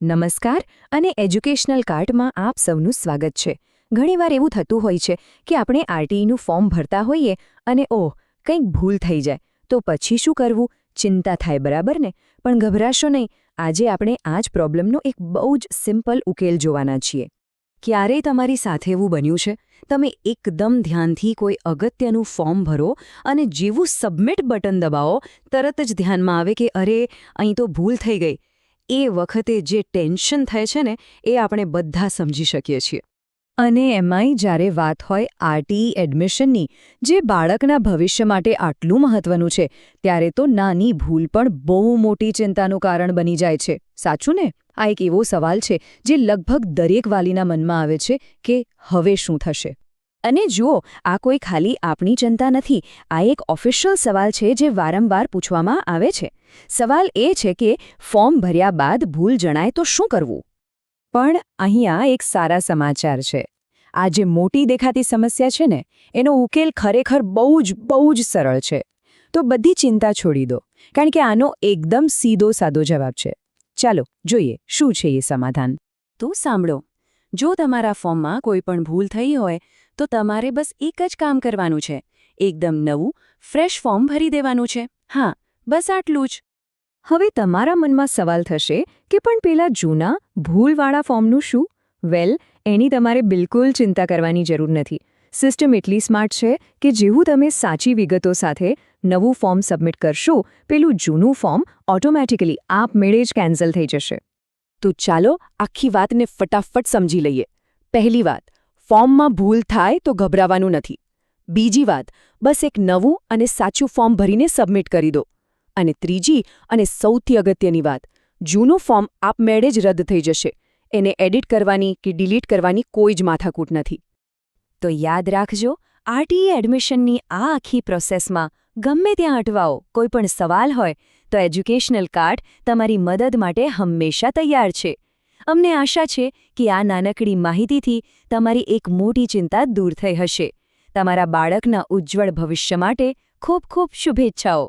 નમસ્કાર અને એજ્યુકેશનલ કાર્ટમાં આપ સૌનું સ્વાગત છે. ઘણીવાર એવું થતું હોય છે કે આપણે આરટીઈનું ફોર્મ ભરતા હોઈએ અને ઓહ, કંઈક ભૂલ થઈ જાય તો પછી શું કરવું? ચિંતા થાય, બરાબર ને? પણ ગભરાશો નહીં, આજે આપણે આ જ પ્રોબ્લેમનો એક બહુ જ સિમ્પલ ઉકેલ જોવાના છીએ. ક્યારેય તમારી સાથે એવું બન્યું છે? તમે એકદમ ધ્યાનથી કોઈ અગત્યનું ફોર્મ ભરો અને જેવું સબમિટ બટન દબાવો, તરત જ ધ્યાનમાં આવે કે અરે, અહીં તો ભૂલ થઈ ગઈ. એ વખતે જે ટેન્શન થાય છે ને, એ આપણે બધા સમજી શકીએ છીએ. અને એમાંય જ્યારે વાત હોય આરટીઈ એડમિશનની, જે બાળકના ભવિષ્ય માટે આટલું મહત્વનું છે, ત્યારે તો નાની ભૂલ પણ બહુ મોટી ચિંતાનું કારણ બની જાય છે. સાચું ને? આ એક એવો સવાલ છે જે લગભગ દરેક વાલીના મનમાં આવે છે કે હવે શું થશે? અને જુઓ, આ કોઈ ખાલી આપણી ચિંતા નથી. આ એક ઓફિશિયલ સવાલ છે જે વારંવાર પૂછવામાં આવે છે. સવાલ એ છે કે ફોર્મ ભર્યા બાદ ભૂલ જણાય તો શું કરવું? પણ અહીંયા એક સારા સમાચાર છે. આ જે મોટી દેખાતી સમસ્યા છે ને, એનો ઉકેલ ખરેખર બહુ જ સરળ છે. તો બધી ચિંતા છોડી દો, કારણ કે આનો એકદમ સીધો સાદો જવાબ છે. ચાલો જોઈએ શું છે એ સમાધાન. તો સાંભળો, જો તમારા ફોર્મમાં કોઈ પણ ભૂલ થઈ હોય તો તમારે બસ એક જ કામ કરવાનું છે. એકદમ નવું, ફ્રેશ ફોર્મ ભરી દેવાનું છે. હા, બસ આટલું જ. હવે તમારા મનમાં સવાલ થશે કે પણ પેલા જૂના, ભૂલવાળા ફોર્મનું શું? વેલ, એની તમારે બિલકુલ ચિંતા કરવાની જરૂર નથી. સિસ્ટમ એટલી સ્માર્ટ છે કે જેવું તમે સાચી વિગતો સાથે નવું ફોર્મ સબમિટ કરશો, પેલું જૂનું ફોર્મ ઓટોમેટિકલી આપમેળે જ કેન્સલ થઈ જશે. તો ચાલો આખી વાતને ફટાફટ સમજી લઈએ. પહેલી વાત, ફોર્મમાં ભૂલ થાય તો ગભરાવાનું નથી. બીજી વાત, બસ એક નવું અને સાચું ફોર્મ ભરીને સબમિટ કરી દો. અને ત્રીજી અને સૌથી અગત્યની વાત, જૂનું ફોર્મ આપમેળે જ રદ થઈ જશે. એને એડિટ કરવાની કે ડિલીટ કરવાની કોઈ જ માથાકૂટ નથી. તો યાદ રાખજો, આરટીઈ એડમિશનની આ આખી પ્રોસેસમાં ગમે ત્યાં અટવાઓ, કોઈ પણ સવાલ હોય તો એજ્યુકેશનલ કાર્ટ તમારી મદદ માટે હંમેશા તૈયાર છે. અમને આશા છે કે આ નાનકડી માહિતીથી તમારી એક મોટી ચિંતા દૂર થઈ હશે. તમારા બાળકના ઉજ્જવળ ભવિષ્ય માટે ખૂબ ખૂબ શુભેચ્છાઓ.